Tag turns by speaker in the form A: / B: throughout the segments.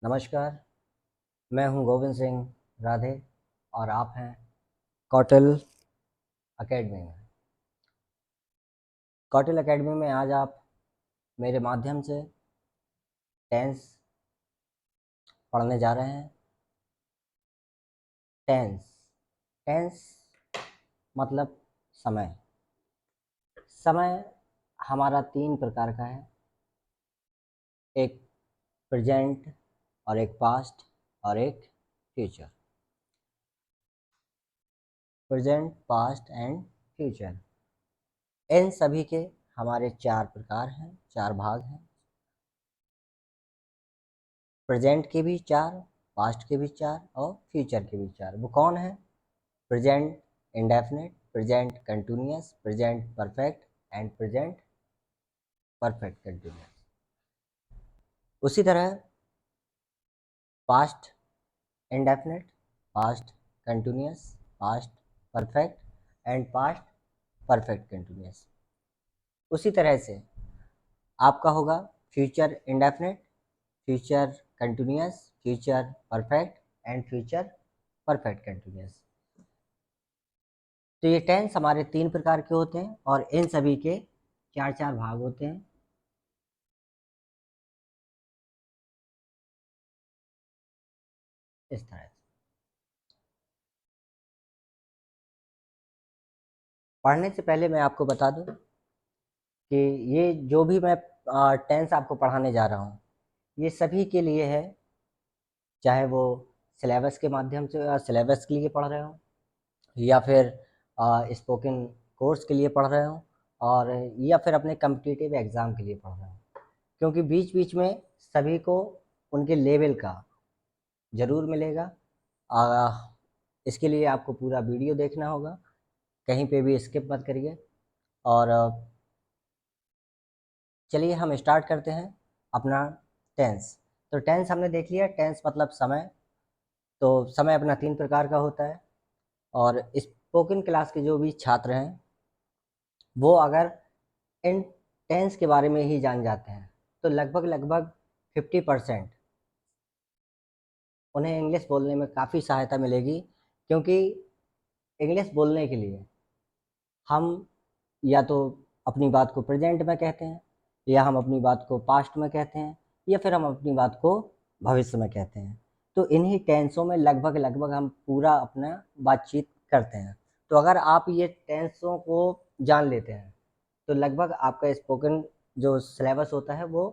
A: नमस्कार, मैं हूं गोविंद सिंह राधे और आप हैं कौटिल एकेडमी में। कौटिल एकेडमी में आज आप मेरे माध्यम से टेंस पढ़ने जा रहे हैं। टेंस टेंस मतलब समय। समय हमारा 3 प्रकार का है, एक प्रेजेंट और एक पास्ट और एक future. Present, past and future, इन सभी के हमारे 4 प्रकार हैं, 4 भाग हैं। प्रेजेंट के भी 4, पास्ट के भी 4 और फ्यूचर के भी 4। वो कौन है? Present indefinite, present continuous, present perfect and present perfect continuous. उसी तरह past indefinite, past continuous, past perfect and past perfect continuous. उसी तरह से आपका होगा future indefinite, future continuous, future perfect and future perfect continuous. तो ये टेंस हमारे 3 प्रकार के होते हैं और इन सभी के 4-4 भाग होते हैं। इस तरह से पढ़ने से पहले मैं आपको बता दूं कि ये जो भी मैं टेंस आपको पढ़ाने जा रहा हूँ, ये सभी के लिए है, चाहे वो सिलेबस के माध्यम से सिलेबस के लिए पढ़ रहे हो या फिर स्पोकन कोर्स के लिए पढ़ रहे हो और या फिर अपने कम्पिटिटिव एग्ज़ाम के लिए पढ़ रहे हो, क्योंकि बीच बीच में सभी को उनके लेवल का ज़रूर मिलेगा। इसके लिए आपको पूरा वीडियो देखना होगा, कहीं पे भी स्किप मत करिए। और चलिए हम स्टार्ट करते हैं अपना टेंस। तो टेंस हमने देख लिया, टेंस मतलब समय। तो समय अपना 3 प्रकार का होता है और स्पोकन क्लास के जो भी छात्र हैं वो अगर इन टेंस के बारे में ही जान जाते हैं तो लगभग लगभग 50% उन्हें इंग्लिश बोलने में काफ़ी सहायता मिलेगी, क्योंकि इंग्लिश बोलने के लिए हम या तो अपनी बात को प्रेजेंट में कहते हैं, या हम अपनी बात को पास्ट में कहते हैं, या फिर हम अपनी बात को भविष्य में कहते हैं। तो इन्हीं टेंसों में लगभग लगभग हम पूरा अपना बातचीत करते हैं। तो अगर आप ये टेंसों को जान लेते हैं तो लगभग आपका स्पोकन जो सिलेबस होता है वो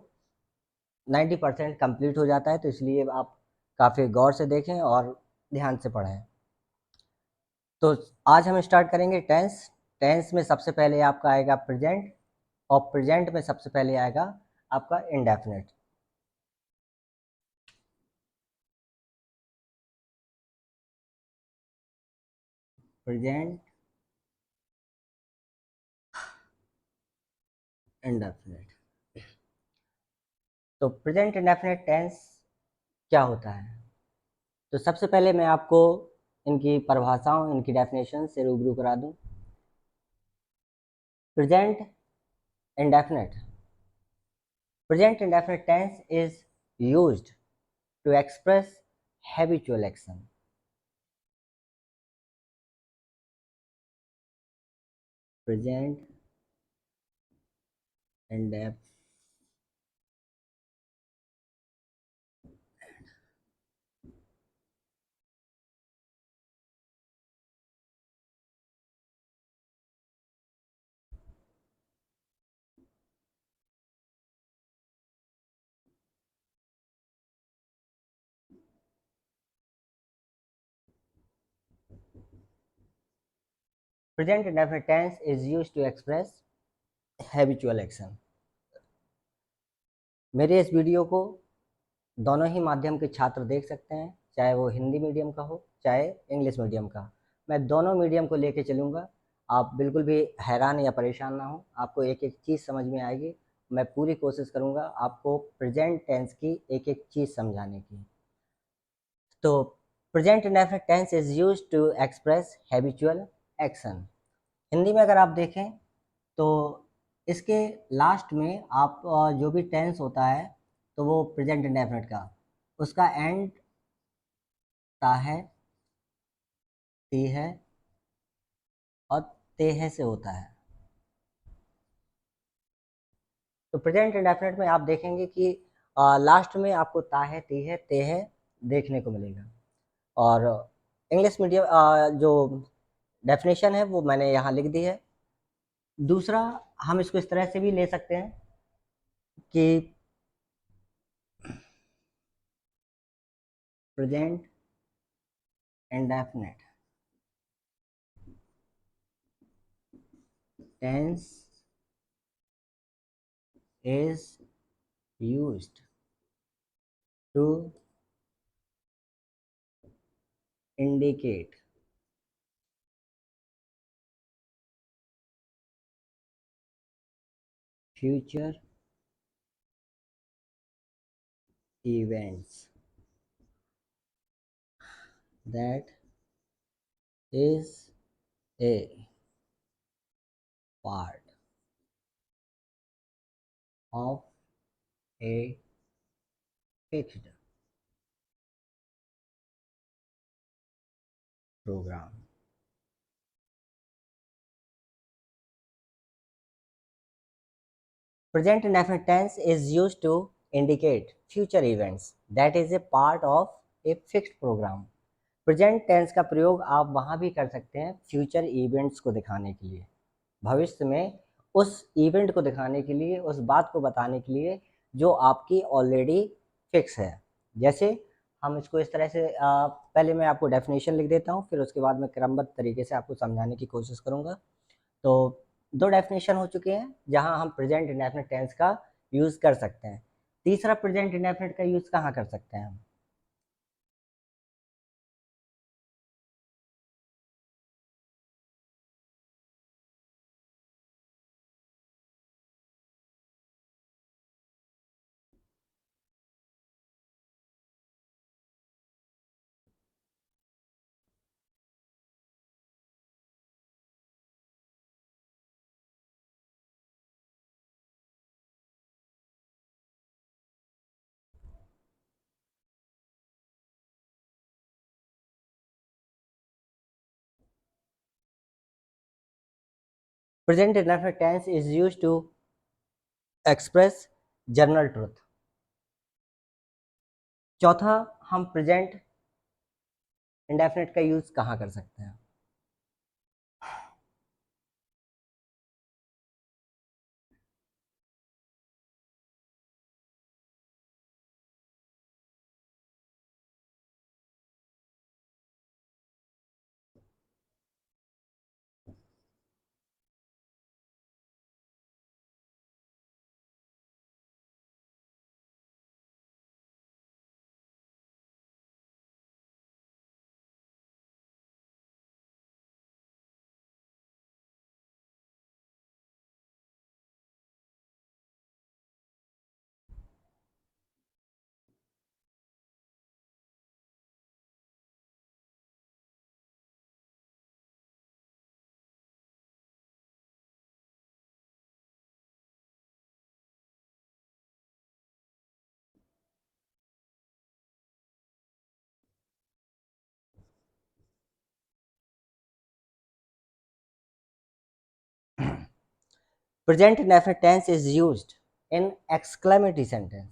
A: 90% कंप्लीट हो जाता है। तो इसलिए आप काफ़ी गौर से देखें और ध्यान से पढ़ें। तो आज हम स्टार्ट करेंगे टेंस। टेंस में सबसे पहले आपका आएगा प्रेजेंट और प्रेजेंट में सबसे पहले आएगा आपका इंडेफिनिट। Present indefinite. तो प्रेजेंट इंडेफिनिट टेंस क्या होता है? तो सबसे पहले मैं आपको इनकी परिभाषाओं, इनकी डेफिनेशन से रूबरू करा दूं। Present indefinite, present indefinite tense is used to express habitual action. Present indefinite present indefinite tense is used to express habitual action. मेरे इस वीडियो को दोनों ही माध्यम के छात्र देख सकते हैं, चाहे वो हिंदी मीडियम का हो चाहे इंग्लिश मीडियम का। मैं दोनों मीडियम को लेके चलूँगा। आप बिल्कुल भी हैरान या परेशान ना हो, आपको एक एक चीज़ समझ में आएगी। मैं पूरी कोशिश करूँगा आपको प्रेजेंट टेंस की एक एक चीज़ समझाने की। तो present indefinite tense is used to express habitual action. Hindi में अगर आप देखें तो इसके लास्ट में आप जो भी टेंस होता है तो वो प्रेजेंट इंडेफिनिट का, उसका एंड ता है, ती है और ते है से होता है। तो प्रेजेंट इंडेफिनिट में आप देखेंगे कि लास्ट में आपको ता है, ती है, ते है देखने को मिलेगा। और इंग्लिश मीडियम जो डेफिनेशन है वो मैंने यहाँ लिख दी है। दूसरा, हम इसको इस तरह से भी ले सकते हैं कि present indefinite tense is used to indicate future events that is a part of a fixed program. Present indefinite tense is used to indicate future events that is a part of a fixed program. Present tense का प्रयोग आप वहाँ भी कर सकते हैं future events को दिखाने के लिए, भविष्य में उस इवेंट को दिखाने के लिए, उस बात को बताने के लिए जो आपकी ऑलरेडी फिक्स है। जैसे हम इसको इस तरह से पहले मैं आपको डेफिनेशन लिख देता हूँ, फिर उसके बाद मैं क्रमबद्ध तरीके से आपको समझाने की कोशिश करूँगा। तो दो डेफिनेशन हो चुके हैं जहाँ हम प्रेजेंट इंडेफिनिट टेंस का यूज़ कर सकते हैं। तीसरा प्रेजेंट इंडेफिनिट का यूज़ कहाँ कर सकते हैं हम? Present indefinite tense is used to express general truth. चौथा, हम प्रेजेंट इंडेफिनिट का यूज कहाँ कर सकते हैं? Present indefinite tense is used in exclamatory sentence.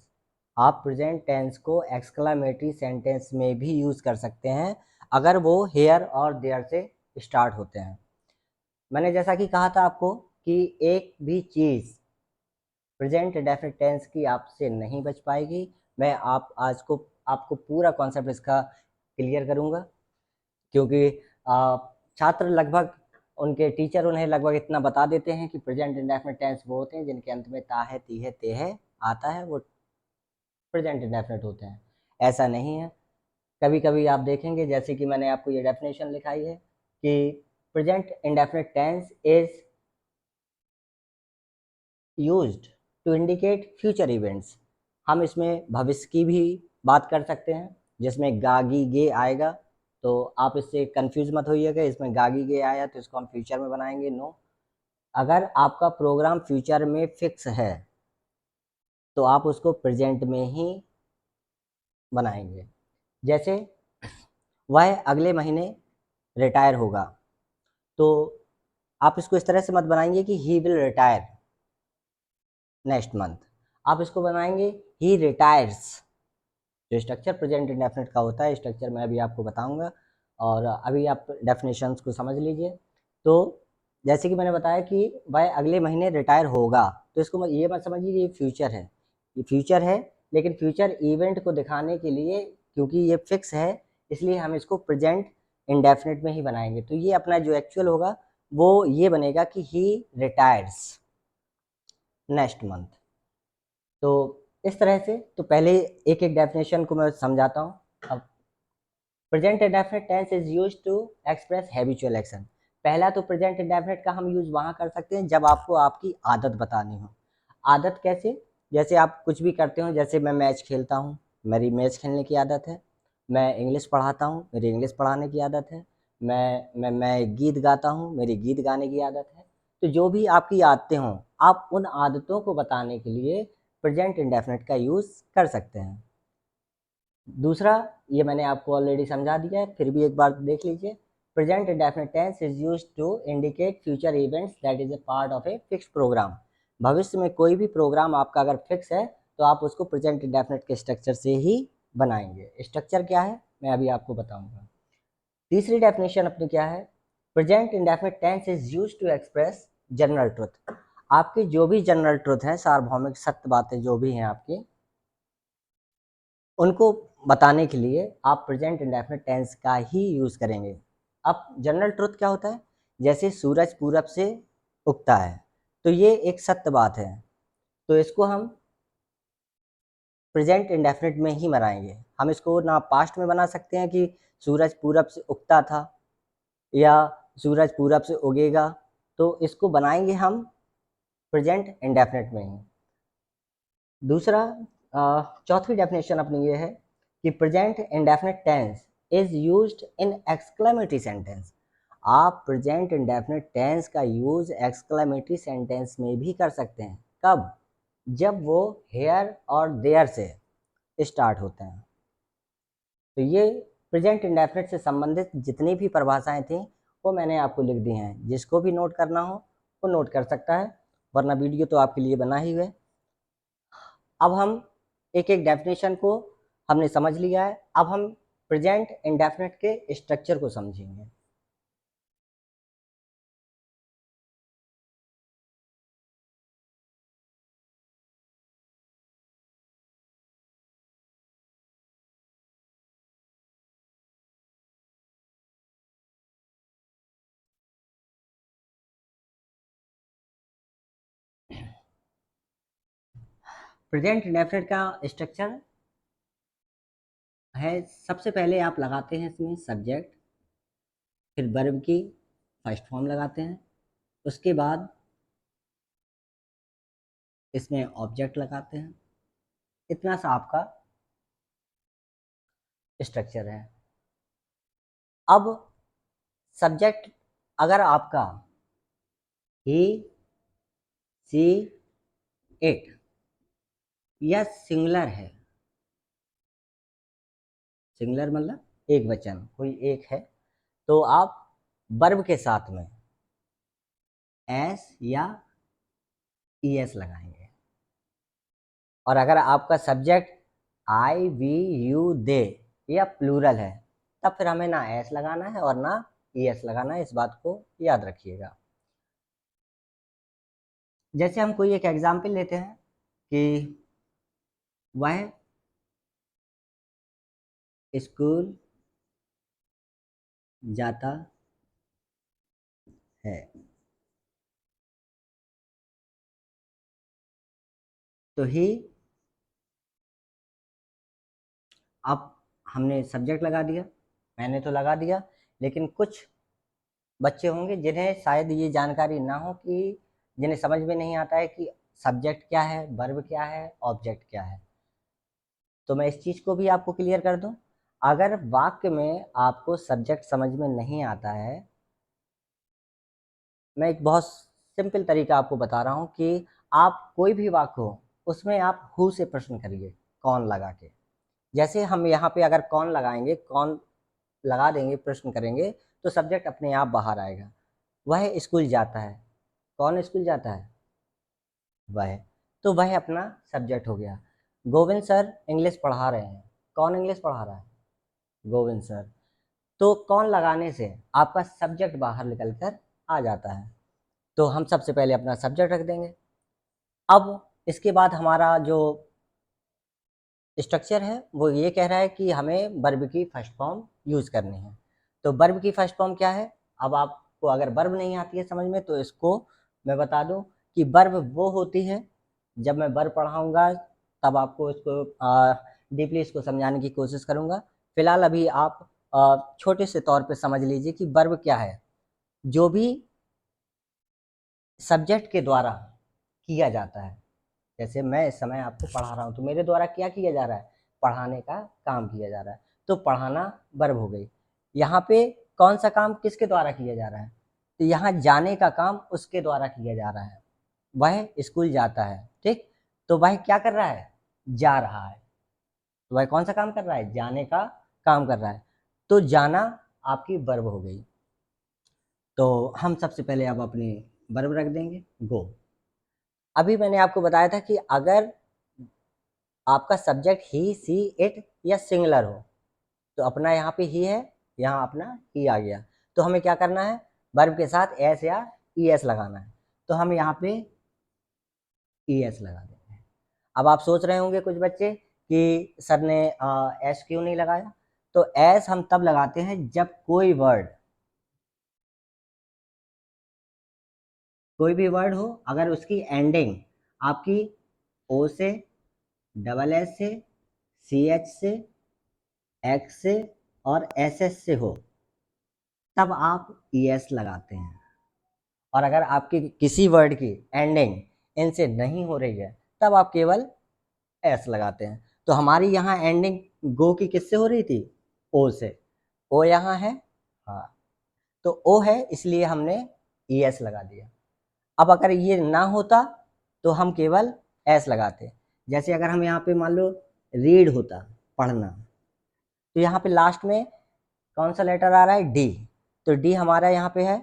A: आप प्रेजेंट टेंस को एक्सक्लेमेटरी सेंटेंस में भी यूज कर सकते हैं अगर वो हेयर और देयर से स्टार्ट होते हैं। मैंने जैसा कि कहा था आपको कि एक भी चीज़ प्रेजेंट इंडेफिनिट टेंस की आपसे नहीं बच पाएगी। मैं आपको पूरा कॉन्सेप्ट इसका क्लियर करूँगा, क्योंकि छात्र लगभग उनके टीचर उन्हें लगभग इतना बता देते हैं कि प्रेजेंट इंडेफिनिट टेंस वो होते हैं जिनके अंत में ता है, ती है, ते है आता है, वो प्रेजेंट इंडेफिनिट होते हैं। ऐसा नहीं है। कभी कभी आप देखेंगे, जैसे कि मैंने आपको ये डेफिनेशन लिखाई है कि present indefinite tense is used to indicate future events. हम इसमें भविष्य की भी बात कर सकते हैं जिसमें गागी गे आएगा, तो आप इससे कंफ्यूज मत होइएगा। इसमें गागी गे आया तो इसको हम फ्यूचर में बनाएंगे, नो। अगर आपका प्रोग्राम फ्यूचर में फिक्स है तो आप उसको प्रेजेंट में ही बनाएंगे। जैसे वह अगले महीने रिटायर होगा, तो आप इसको इस तरह से मत बनाएंगे कि he will retire next month, आप इसको बनाएंगे ही रिटायर्स। जो स्ट्रक्चर प्रेजेंट इंडेफिनिट का होता है, स्ट्रक्चर मैं अभी आपको बताऊंगा, और अभी आप डेफिनेशंस को समझ लीजिए। तो जैसे कि मैंने बताया कि वह अगले महीने रिटायर होगा, तो इसको ये मत समझिए कि ये फ्यूचर है, ये फ्यूचर है, लेकिन फ्यूचर इवेंट को दिखाने के लिए, क्योंकि ये फिक्स है, इसलिए हम इसको प्रेजेंट इंडेफिनिट में ही बनाएंगे। तो ये अपना जो एक्चुअल होगा वो ये बनेगा कि ही रिटायर्स नेक्स्ट मंथ। तो इस तरह से, तो पहले एक एक डेफिनेशन को मैं समझाता हूँ। अब present indefinite tense is used to express habitual action. पहला तो प्रेजेंट इंडेफिनिट का हम यूज वहाँ कर सकते हैं जब आपको आपकी आदत बतानी हो। आदत कैसे? जैसे आप कुछ भी करते हो, जैसे मैं मैच खेलता हूँ, मेरी मैच खेलने की आदत है। मैं इंग्लिश पढ़ाता हूँ, मेरी इंग्लिश पढ़ाने की आदत है। मैं गीत गाता हूँ, मेरी गीत गाने की आदत है। तो जो भी आपकी आदतें हों, आप उन आदतों को बताने के लिए प्रेजेंट इंडेफिनिट का यूज़ कर सकते हैं। दूसरा, ये मैंने आपको ऑलरेडी समझा दिया है, फिर भी एक बार देख लीजिए। Present indefinite tense is used to indicate future events that is a part of a fix program. भविष्य में कोई भी प्रोग्राम आपका अगर फिक्स है, तो आप उसको प्रेजेंट इंडेफिनिट के स्ट्रक्चर से ही बनाएंगे। स्ट्रक्चर क्या है मैं अभी आपको बताऊंगा। तीसरी डेफिनेशन अपनी क्या है? Present indefinite tense is used to express general truth. आपकी जो भी जनरल ट्रुथ है, सार्वभौमिक सत्य बातें जो भी हैं आपकी, उनको बताने के लिए आप प्रेजेंट इंडेफिनिट टेंस का ही यूज़ करेंगे। अब जनरल ट्रुथ क्या होता है? जैसे सूरज पूरब से उगता है, तो ये एक सत्य बात है, तो इसको हम प्रेजेंट इंडेफिनिट में ही बनाएंगे। हम इसको ना पास्ट में बना सकते हैं कि सूरज पूरब से उगता था, या सूरज पूरब से उगेगा, तो इसको बनाएंगे हम प्रेजेंट इंडेफिनिट में ही। दूसरा, चौथी डेफिनेशन अपनी ये है कि present indefinite tense is used in exclamatory sentence. आप प्रेजेंट इंडेफिनिट टेंस का यूज एक्सक्लेमेटरी सेंटेंस में भी कर सकते हैं। कब? जब वो हेयर और देयर से स्टार्ट होते हैं। तो ये प्रेजेंट इंडेफिनिट से संबंधित जितनी भी परिभाषाएं थी, वो मैंने आपको लिख दी हैं। जिसको भी नोट करना हो वो नोट कर सकता है, वरना वीडियो तो आपके लिए बना ही है। अब हम एक एक डेफिनेशन को हमने समझ लिया है, अब हम प्रेजेंट इंडेफिनिट के स्ट्रक्चर को समझेंगे। प्रेजेंट इंडेफिनिट का स्ट्रक्चर है, सबसे पहले आप लगाते हैं इसमें सब्जेक्ट, फिर वर्ब की फर्स्ट फॉर्म लगाते हैं, उसके बाद इसमें ऑब्जेक्ट लगाते हैं। इतना सा आपका स्ट्रक्चर है। अब सब्जेक्ट अगर आपका ही, सी, इट यह सिंगुलर है, सिंगुलर मतलब एक वचन, कोई एक है, तो आप वर्ब के साथ में एस या ईएस लगाएंगे। और अगर आपका सब्जेक्ट आई, वी, यू, दे या प्लूरल है, तब फिर हमें ना एस लगाना है और ना ईएस लगाना है। इस बात को याद रखिएगा। जैसे हम कोई एक एग्जाम्पल लेते हैं कि वह स्कूल जाता है, तो ही, अब हमने सब्जेक्ट लगा दिया, मैंने तो लगा दिया, लेकिन कुछ बच्चे होंगे जिन्हें शायद ये जानकारी ना हो, कि जिन्हें समझ में नहीं आता है कि सब्जेक्ट क्या है, वर्ब क्या है, ऑब्जेक्ट क्या है। तो मैं इस चीज़ को भी आपको क्लियर कर दूं। अगर वाक्य में आपको सब्जेक्ट समझ में नहीं आता है, मैं एक बहुत सिंपल तरीका आपको बता रहा हूँ कि आप कोई भी वाक्य हो, उसमें आप हु से प्रश्न करिए, कौन लगा के। जैसे हम यहाँ पे अगर कौन लगाएंगे, कौन लगा देंगे, प्रश्न करेंगे, तो सब्जेक्ट अपने आप बाहर आएगा। वह स्कूल जाता है, कौन स्कूल जाता है? वह। तो वह अपना सब्जेक्ट हो गया। गोविंद सर इंग्लिश पढ़ा रहे हैं, कौन इंग्लिश पढ़ा रहा है? गोविंद सर। तो कौन लगाने से आपका सब्जेक्ट बाहर निकल कर आ जाता है। तो हम सबसे पहले अपना सब्जेक्ट रख देंगे। अब इसके बाद हमारा जो स्ट्रक्चर है वो ये कह रहा है कि हमें वर्ब की फर्स्ट फॉर्म यूज़ करनी है। तो वर्ब की फर्स्ट फॉर्म क्या है? अब आपको अगर वर्ब नहीं आती है समझ में, तो इसको मैं बता दूं कि वर्ब वो होती है, जब मैं वर्ब पढ़ाऊंगा तब आपको इसको डीपली इसको समझाने की कोशिश करूंगा। फिलहाल अभी आप छोटे से तौर पे समझ लीजिए कि वर्ब क्या है। जो भी सब्जेक्ट के द्वारा किया जाता है, जैसे मैं इस समय आपको पढ़ा रहा हूँ तो मेरे द्वारा क्या किया जा रहा है? पढ़ाने का काम किया जा रहा है। तो पढ़ाना वर्ब हो गई। यहाँ पे कौन सा काम किसके द्वारा किया जा रहा है? तो यहाँ जाने का काम उसके द्वारा किया जा रहा है। वह स्कूल जाता है, ठीक। तो वह क्या कर रहा है? जा रहा है। तो वह कौन सा काम कर रहा है? जाने का काम कर रहा है। तो जाना आपकी वर्ब हो गई। तो हम सबसे पहले अब अपनी वर्ब रख देंगे, गो। अभी मैंने आपको बताया था कि अगर आपका सब्जेक्ट ही, सी, इट या सिंगुलर हो, तो अपना यहाँ पे ही है, यहाँ अपना ही आ गया। तो हमें क्या करना है? वर्ब के साथ एस या ई एस लगाना है। तो हम यहाँ पे ई एस लगा देते हैं। अब आप सोच रहे होंगे कुछ बच्चे कि सर ने एस क्यों नहीं लगाया? तो एस हम तब लगाते हैं जब कोई भी वर्ड हो, अगर उसकी एंडिंग आपकी ओ से, डबल एस से, सी एच से, एक्स से और एस एस से हो, तब आप ई एस लगाते हैं। और अगर आपकी किसी वर्ड की एंडिंग इनसे नहीं हो रही है, तब आप केवल एस लगाते हैं। तो हमारी यहाँ एंडिंग गो की किससे हो रही थी? ओ से। ओ यहाँ है, हाँ, तो ओ है, इसलिए हमने ई एस लगा दिया। अब अगर ये ना होता तो हम केवल एस लगाते। जैसे अगर हम यहाँ पे मान लो रीड होता, पढ़ना, तो यहाँ पे लास्ट में कौन सा लेटर आ रहा है? डी। तो डी हमारा यहाँ पे है,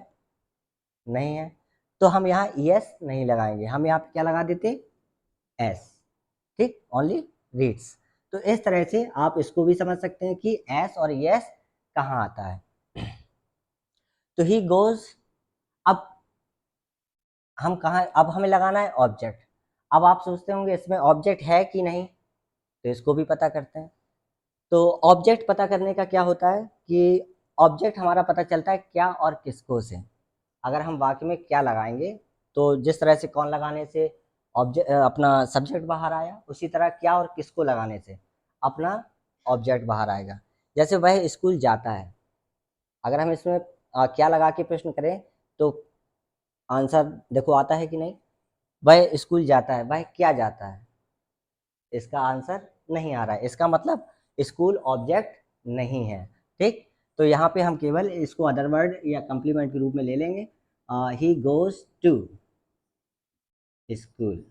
A: नहीं है, तो हम यहाँ ई एस नहीं लगाएंगे, हम यहाँ पे क्या लगा देते? एस, ठीक। Only reads. तो इस तरह से आप इसको भी समझ सकते हैं कि एस और यस कहाँ आता है। तो ही गोज। अब हम कहाँ, अब हमें लगाना है ऑब्जेक्ट। अब आप सोचते होंगे इसमें ऑब्जेक्ट है कि नहीं, तो इसको भी पता करते हैं। तो ऑब्जेक्ट पता करने का क्या होता है कि ऑब्जेक्ट हमारा पता चलता है क्या और किसको से। अगर हम वाक्य में क्या लगाएंगे, तो जिस तरह से कौन लगाने से ऑब्जेक्ट अपना सब्जेक्ट बाहर आया, उसी तरह क्या और किसको लगाने से अपना ऑब्जेक्ट बाहर आएगा। जैसे वह स्कूल जाता है, अगर हम इसमें क्या लगा के प्रश्न करें, तो आंसर देखो आता है कि नहीं? वह स्कूल जाता है, वह क्या जाता है? इसका आंसर नहीं आ रहा है, इसका मतलब स्कूल ऑब्जेक्ट नहीं है, ठीक। तो यहाँ पे हम केवल इसको अदर वर्ड या कंप्लीमेंट के रूप में ले लेंगे। He goes to school.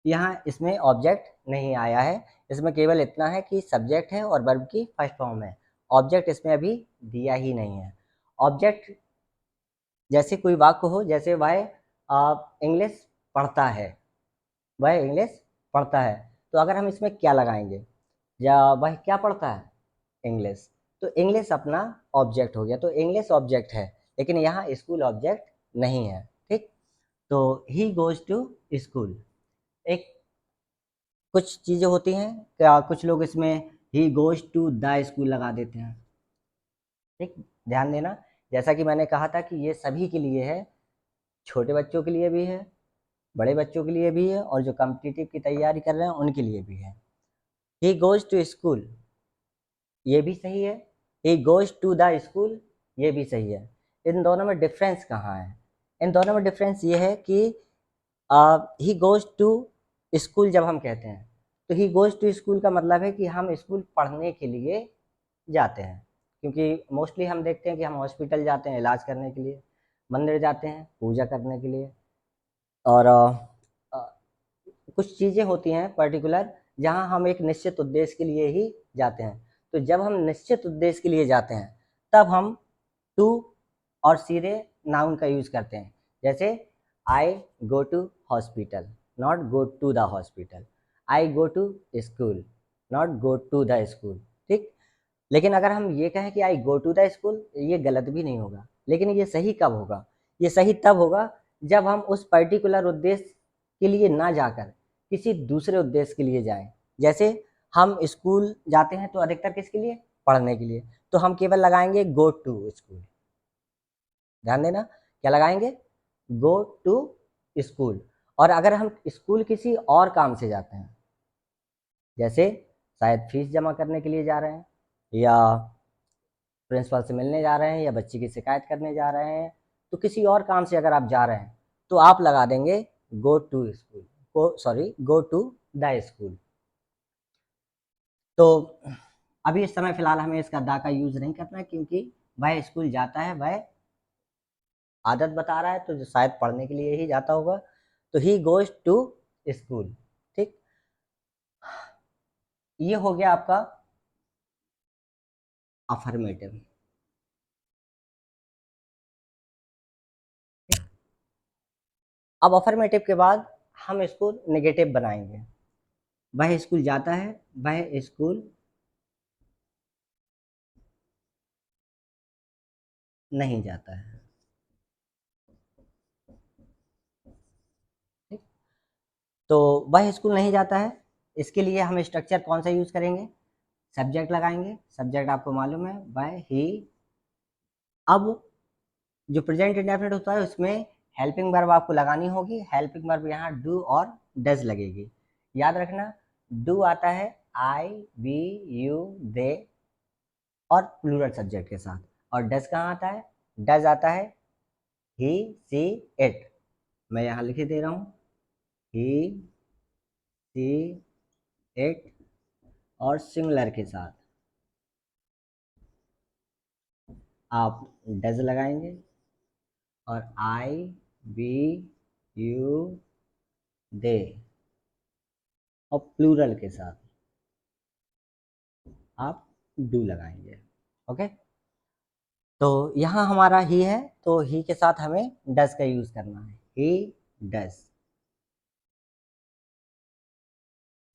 A: यहाँ इसमें ऑब्जेक्ट नहीं आया है, इसमें केवल इतना है कि सब्जेक्ट है और वर्ब की फर्स्ट फॉर्म है। ऑब्जेक्ट इसमें अभी दिया ही नहीं है। ऑब्जेक्ट जैसे कोई वाक्य हो, जैसे वह इंग्लिश पढ़ता है, वह इंग्लिश पढ़ता है, तो अगर हम इसमें क्या लगाएंगे? या वह क्या पढ़ता है? इंग्लिश। तो इंग्लिश अपना ऑब्जेक्ट हो गया, तो इंग्लिश ऑब्जेक्ट है, लेकिन यहाँ स्कूल ऑब्जेक्ट नहीं है, ठीक। तो ही गोज टू स्कूल। एक कुछ चीज़ें होती हैं क्या, कुछ लोग इसमें he goes to the school लगा देते हैं, ठीक। ध्यान देना, जैसा कि मैंने कहा था कि ये सभी के लिए है, छोटे बच्चों के लिए भी है, बड़े बच्चों के लिए भी है, और जो कॉम्पिटिटिव की तैयारी कर रहे हैं उनके लिए भी है। ही गोज टू स्कूल, ये भी सही है। He goes to the school, ये भी सही है। इन दोनों में डिफरेंस कहाँ है? इन दोनों में डिफरेंस ये है कि ही गोज टू स्कूल जब हम कहते हैं, तो ही गोज टू स्कूल का मतलब है कि हम स्कूल पढ़ने के लिए जाते हैं। क्योंकि मोस्टली हम देखते हैं कि हम हॉस्पिटल जाते हैं इलाज करने के लिए, मंदिर जाते हैं पूजा करने के लिए, और कुछ चीज़ें होती हैं पर्टिकुलर जहाँ हम एक निश्चित उद्देश्य के लिए ही जाते हैं। तो जब हम निश्चित उद्देश्य के लिए जाते हैं तब हम टू और सीधे नाउन का यूज करते हैं। जैसे I go to hospital, not go to the hospital. I go to school, not go to the school. ठीक, लेकिन अगर हम ये कहें कि I go to the school, ये गलत भी नहीं होगा। लेकिन ये सही कब होगा? ये सही तब होगा जब हम उस पर्टिकुलर उद्देश्य के लिए ना जाकर किसी दूसरे उद्देश्य के लिए जाएं। जैसे हम स्कूल जाते हैं तो अधिकतर किसके लिए? पढ़ने के लिए। तो हम केवल लगाएंगे गो टू स्कूल। ध्यान देना, क्या लगाएंगे? Go to school. और अगर हम स्कूल किसी और काम से जाते हैं, जैसे शायद फीस जमा करने के लिए जा रहे हैं, या प्रिंसिपल से मिलने जा रहे हैं, या बच्चे की शिकायत करने जा रहे हैं, तो किसी और काम से अगर आप जा रहे हैं तो आप लगा देंगे go to school, go to the school. तो अभी इस समय फिलहाल हमें इसका दा का यूज नहीं करना है, क्योंकि वह स्कूल जाता है, वह आदत बता रहा है, तो शायद पढ़ने के लिए ही जाता होगा। तो ही गोज टू स्कूल। ठीक, ये हो गया आपका अफर्मेटिव। अब अफर्मेटिव के बाद हम इसको नेगेटिव बनाएंगे। वह स्कूल जाता है, वह स्कूल नहीं जाता है। ठीक, तो वह स्कूल नहीं जाता है, इसके लिए हम स्ट्रक्चर कौन सा यूज करेंगे? सब्जेक्ट लगाएंगे। सब्जेक्ट आपको मालूम है, वह ही। अब जो प्रेजेंट इंडेफिनिट होता है उसमें हेल्पिंग वर्ब आपको लगानी होगी। हेल्पिंग वर्ब यहाँ डू और डज लगेगी। याद रखना, डू आता है आई, वी, यू, दे और प्लूरल सब्जेक्ट के साथ। और डज कहाँ आता है? डज आता है ही, सी, इट। मैं यहाँ लिख दे रहा हूँ, ही, सी, इट और सिंगुलर के साथ आप डज लगाएंगे। और आई, वी, यू, दे और प्लूरल के साथ आप डू लगाएंगे। ओके, तो यहाँ हमारा ही है, तो ही के साथ हमें डज का यूज करना है। He does.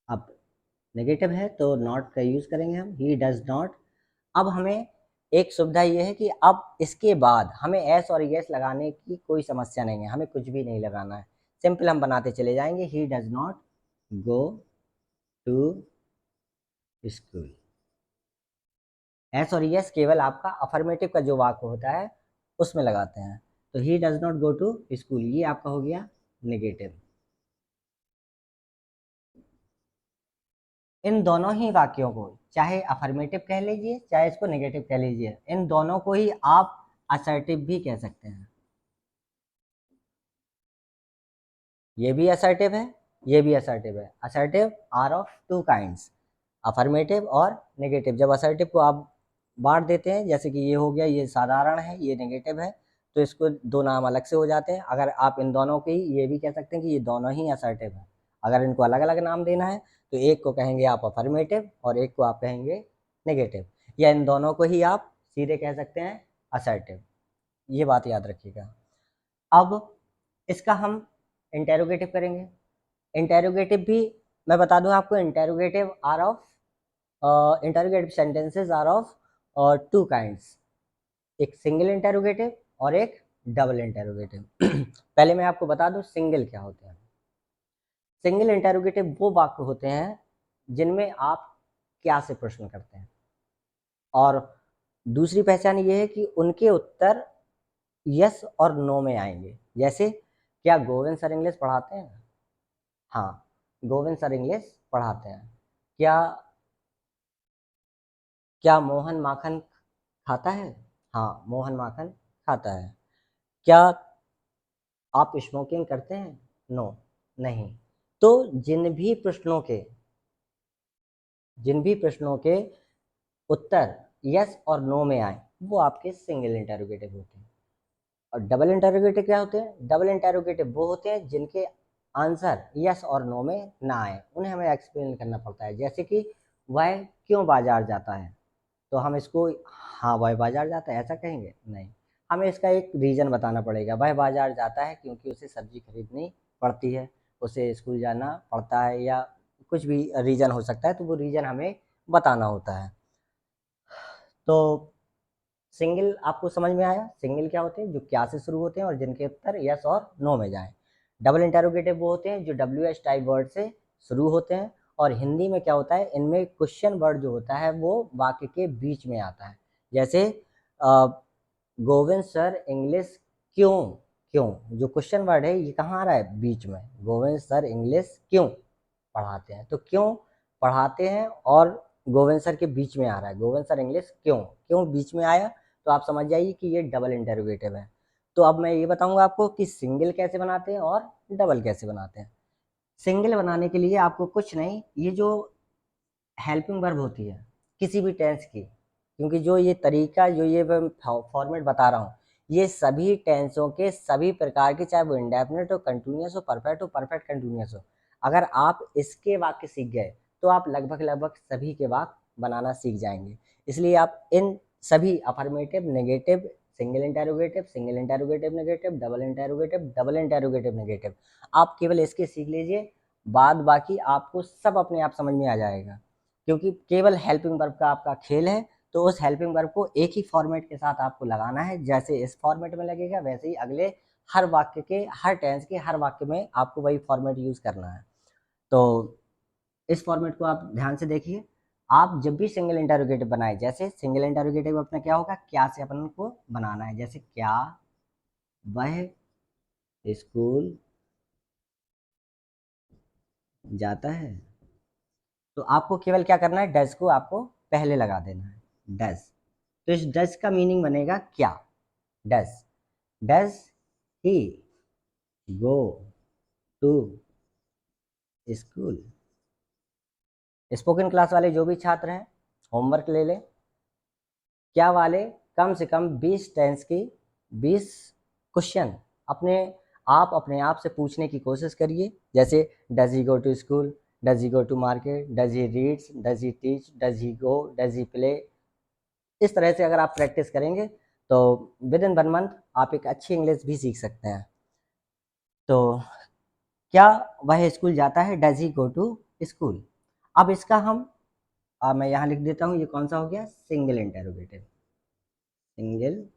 A: अब नेगेटिव है तो नॉट का यूज करेंगे हम, ही डज नॉट। अब हमें एक सुविधा ये है कि अब इसके बाद हमें एस और यस लगाने की कोई समस्या नहीं है, हमें कुछ भी नहीं लगाना है। सिंपल हम बनाते चले जाएंगे, he does not go to school. Es और यस केवल आपका अफर्मेटिव का जो वाक्य होता है उसमें लगाते हैं। तो he does not go to school, ये आपका हो गया नेगेटिव। इन दोनों ही वाक्यों को, चाहे अफर्मेटिव कह लीजिए चाहे इसको नेगेटिव कह लीजिए, इन दोनों को ही आप असर्टिव भी कह सकते हैं। ये भी असर्टिव है, ये भी असर्टिव है। Assertive are of two kinds, affirmative और नेगेटिव। जब असर्टिव को आप बांट देते हैं, जैसे कि ये हो गया, ये साधारण है, ये नेगेटिव है, तो इसको दो नाम अलग से हो जाते हैं। अगर आप इन दोनों के ही ये भी कह सकते हैं कि ये दोनों ही असर्टिव है। अगर इनको अलग अलग नाम देना है तो एक को कहेंगे आप अफर्मेटिव और एक को आप कहेंगे नेगेटिव, या इन दोनों को ही आप सीधे कह सकते हैं असर्टिव। ये बात याद रखिएगा। अब इसका हम इंटेरोगेटिव करेंगे। इंटेरोगेटिव भी मैं बता दूं आपको, interrogative sentences are of two kinds, एक सिंगल इंटेरोगेटिव और एक डबल इंटेरोगेटिव। पहले मैं आपको बता दूं सिंगल क्या होते हैं। सिंगल इंटेरोगेटिव वो वाक्य होते हैं जिनमें आप क्या से प्रश्न करते हैं, और दूसरी पहचान ये है कि उनके उत्तर यस और नो में आएंगे। जैसे, क्या गोविंद सर इंग्लिश पढ़ाते हैं? हाँ, गोविंद सर इंग्लिश पढ़ाते हैं। क्या क्या मोहन माखन खाता है? हाँ, मोहन माखन खाता है। क्या आप स्मोकिंग करते हैं? नो, नहीं। तो जिन भी प्रश्नों के उत्तर यस और नो में आए वो आपके सिंगल इंटेरोगेटिव होते हैं। और डबल इंटेरोगेटिव क्या होते हैं? डबल इंटेरोगेटिव वो होते हैं जिनके आंसर यस और नो में ना आए, उन्हें हमें एक्सप्लेन करना पड़ता है। जैसे कि वह क्यों बाजार जाता है, तो हम इसको हाँ वह बाजार जाता है ऐसा कहेंगे नहीं, हमें इसका एक रीज़न बताना पड़ेगा। वह बाजार जाता है क्योंकि उसे सब्जी खरीदनी पड़ती है, उसे स्कूल जाना पड़ता है, या कुछ भी रीज़न हो सकता है, तो वो रीज़न हमें बताना होता है। तो सिंगल आपको समझ में आया? सिंगल क्या होते हैं? जो क्या से शुरू होते हैं और जिनके उत्तर यस और नो में जाएं। डबल इंटेरोगेटिव वो होते हैं जो डब्ल्यू एच टाइप वर्ड से शुरू होते हैं, और हिंदी में क्या होता है, इनमें क्वेश्चन वर्ड जो होता है वो वाक्य के बीच में आता है। जैसे गोविंद सर इंग्लिश क्यों, क्यों जो क्वेश्चन वर्ड है ये कहाँ आ रहा है, बीच में। गोविंद सर इंग्लिश क्यों पढ़ाते हैं, तो क्यों पढ़ाते हैं और गोविंद सर के बीच में आ रहा है, गोविंद सर इंग्लिश क्यों, क्यों बीच में आया, तो आप समझ जाइए कि ये डबल इंटेरोगेटिव है। तो अब मैं ये बताऊंगा आपको कि सिंगल कैसे बनाते हैं और डबल कैसे बनाते हैं। सिंगल बनाने के लिए आपको कुछ नहीं, ये जो हेल्पिंग वर्ब होती है किसी भी टेंस की, क्योंकि जो ये तरीका जो ये फॉर्मेट बता रहा हूँ ये सभी टेंसों के सभी प्रकार के, चाहे वो इंडेफिनिट हो, कंटिन्यूअस हो, परफेक्ट कंटिन्यूअस हो, अगर आप इसके वाक्य सीख गए तो आप लगभग लगभग सभी के वाक्य बनाना सीख जाएंगे। इसलिए आप इन सभी affirmative, negative, single interrogative negative, double interrogative negative, आप केवल इसके सीख लीजिए, बाद बाकी आपको सब अपने आप समझ में आ जाएगा। क्योंकि केवल हेल्पिंग वर्ब का आपका खेल है, तो उस हेल्पिंग वर्ब को एक ही फॉर्मेट के साथ आपको लगाना है, जैसे इस फॉर्मेट में लगेगा वैसे ही अगले हर वाक्य के, हर टेंस के हर वाक्य में आपको वही फॉर्मेट यूज करना है। तो इस फॉर्मेट को आप ध्यान से देखिए। आप जब भी सिंगल इंटरोगेटिव बनाए, जैसे सिंगल इंटरोगेटिव अपना क्या होगा, क्या से अपन को बनाना है, जैसे क्या वह स्कूल जाता है, तो आपको केवल क्या करना है, डज को आपको पहले लगा देना है, डज। तो इस डज का मीनिंग बनेगा क्या, does, does he go to school. Spoken class वाले जो भी छात्र हैं होमवर्क ले लें, क्या वाले कम से कम 20 टेंस की 20 क्वेश्चन अपने आप से पूछने की कोशिश करिए। जैसे does he go to school, does he go to market, does he reads, does he teach, does he go, does he play. इस तरह से अगर आप प्रैक्टिस करेंगे तो विद इन 1 मंथ आप एक अच्छी इंग्लिश भी सीख सकते हैं। तो क्या वह स्कूल जाता है, does he go to school. अब इसका मैं यहाँ लिख देता हूँ, ये कौन सा हो गया, सिंगल इंटेरोगेटिव, सिंगल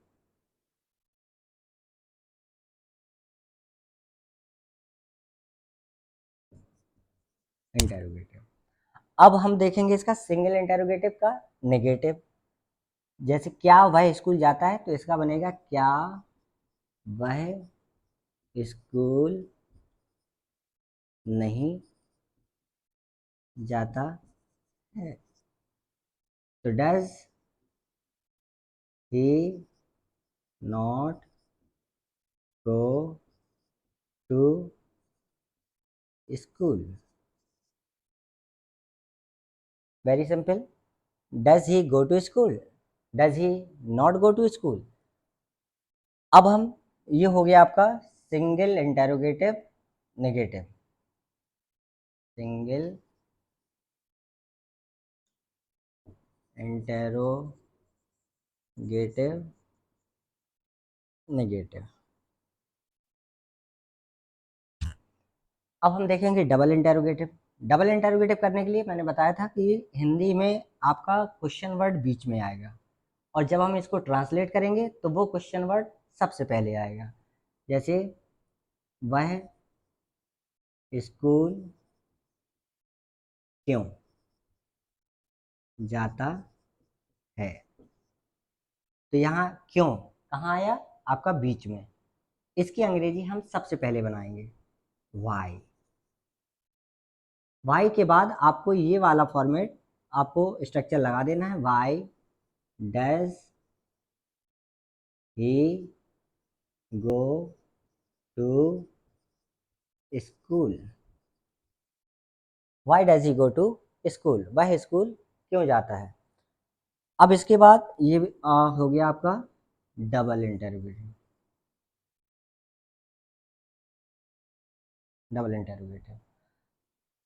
A: इंटेरोगेटिव। अब हम देखेंगे इसका सिंगल इंटेरोगेटिव का नेगेटिव। जैसे क्या वह स्कूल जाता है, तो इसका बनेगा क्या वह स्कूल नहीं जाता है, तो does he not go to school. Very simple, does he go to school, does he not go to school. अब हम, ये हो गया आपका single interrogative negative, single interrogative negative. अब हम देखेंगे डबल इंटेरोगेटिव। डबल इंटेरोगेटिव करने के लिए मैंने बताया था कि हिंदी में आपका क्वेश्चन वर्ड बीच में आएगा, और जब हम इसको ट्रांसलेट करेंगे तो वो क्वेश्चन वर्ड सबसे पहले आएगा। जैसे वह स्कूल क्यों जाता है, तो यहाँ क्यों कहाँ आया, आपका बीच में। इसकी अंग्रेजी हम सबसे पहले बनाएंगे, वाई। वाई के बाद आपको ये वाला फॉर्मेट, आपको स्ट्रक्चर लगा देना है, why does he go to school, why does he go to school, वह स्कूल क्यों जाता है। अब इसके बाद ये हो गया आपका डबल इंटरव्यू। Double interrogative.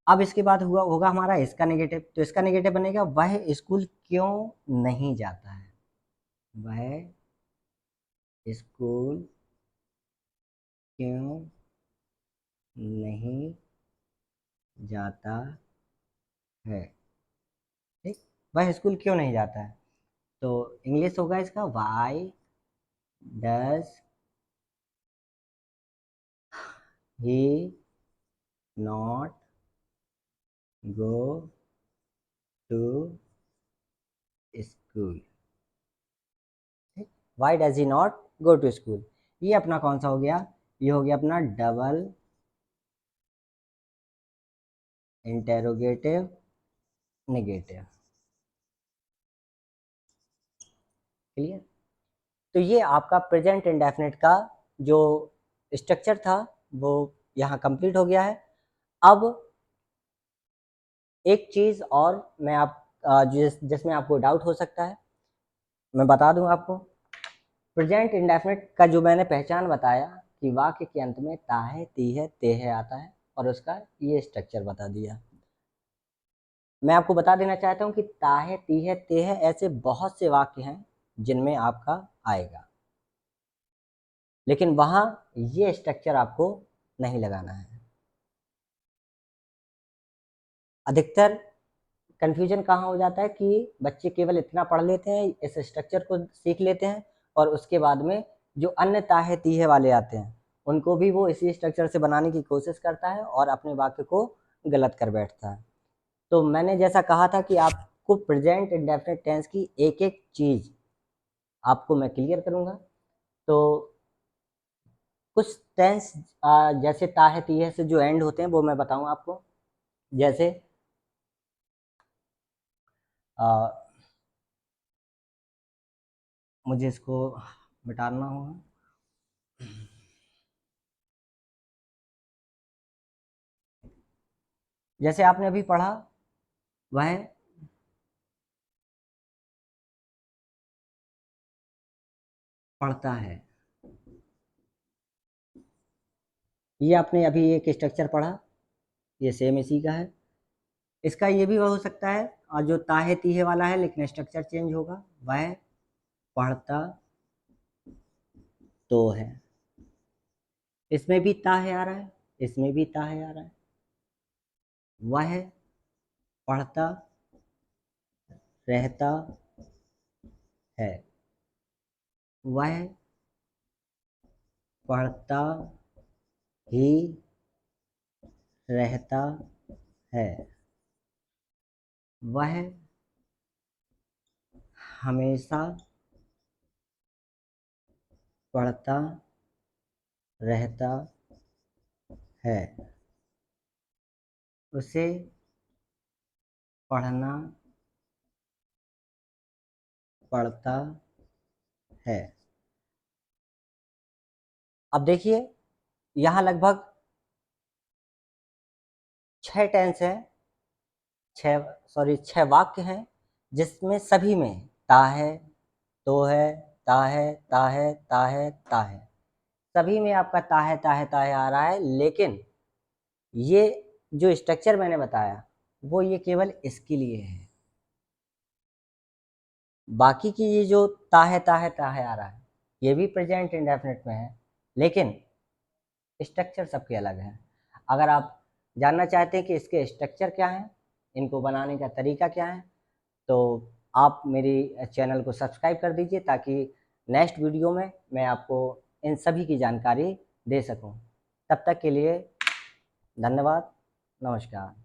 A: अब इसके बाद होगा हमारा इसका नेगेटिव, तो इसका नेगेटिव बनेगा वह स्कूल क्यों नहीं जाता है, वह स्कूल क्यों नहीं जाता है। ठीक, वह स्कूल क्यों नहीं जाता है, तो इंग्लिश होगा इसका why does he not go to school. ठीक, why does he not go to school, ये अपना कौन सा हो गया, ये हो गया अपना डबल इंटेरोगेटिव नेगेटिव। क्लियर। तो ये आपका प्रेजेंट इंडेफिनिट का जो स्ट्रक्चर था वो यहाँ कंप्लीट हो गया है। अब एक चीज़ और मैं जिसमें आपको डाउट हो सकता है, मैं बता दूं आपको। प्रेजेंट इंडेफिनिट का जो मैंने पहचान बताया कि वाक्य के अंत में ता है, ती है, ते है आता है, और उसका ये स्ट्रक्चर बता दिया। मैं आपको बता देना चाहता हूँ कि ता है, ती है, ते है ऐसे बहुत से वाक्य हैं जिनमें आपका आएगा, लेकिन वहाँ ये स्ट्रक्चर आपको नहीं लगाना है। अधिकतर कन्फ्यूजन कहाँ हो जाता है कि बच्चे केवल इतना पढ़ लेते हैं, इस स्ट्रक्चर को सीख लेते हैं, और उसके बाद में जो अन्य ताहे तीहे वाले आते हैं उनको भी वो इसी स्ट्रक्चर से बनाने की कोशिश करता है और अपने वाक्य को गलत कर बैठता है। तो मैंने जैसा कहा था कि आपको प्रेजेंट इंडेफिनिट टेंस की एक एक चीज़ आपको मैं क्लियर करूँगा। तो कुछ टेंस जैसे ताहे तीहे से जो एंड होते हैं वो मैं बताऊँ आपको। जैसे मुझे इसको मिटाना होगा। जैसे आपने अभी पढ़ा, वह पढ़ता है, ये आपने अभी एक स्ट्रक्चर पढ़ा, ये सेम इसी का है। इसका ये भी हो सकता है और जो ताहे तीहे वाला है लेकिन स्ट्रक्चर चेंज होगा, वह पढ़ता तो है। इसमें भी ताहे आ रहा है, इसमें भी ताहे आ रहा है। वह पढ़ता रहता है, वह पढ़ता ही रहता है, वह हमेशा पढ़ता रहता है, उसे पढ़ना पड़ता है। अब देखिए, यहाँ लगभग 6 टेंस हैं, 6 वाक्य हैं जिसमें सभी में ता है, तो है, ता है, ता है, ता है, ता है, सभी में आपका ता है, ता है, ता है आ रहा है। लेकिन ये जो स्ट्रक्चर मैंने बताया वो ये केवल इसके लिए है। बाकी की ये जो ता है, ता है, ता है आ रहा है, ये भी प्रेजेंट इंडेफिनिट में है, लेकिन स्ट्रक्चर सबके अलग हैं। अगर आप जानना चाहते हैं कि इसके स्ट्रक्चर क्या हैं, इनको बनाने का तरीका क्या है, तो आप मेरी चैनल को सब्सक्राइब कर दीजिए ताकि नेक्स्ट वीडियो में मैं आपको इन सभी की जानकारी दे सकूं। तब तक के लिए धन्यवाद, नमस्कार।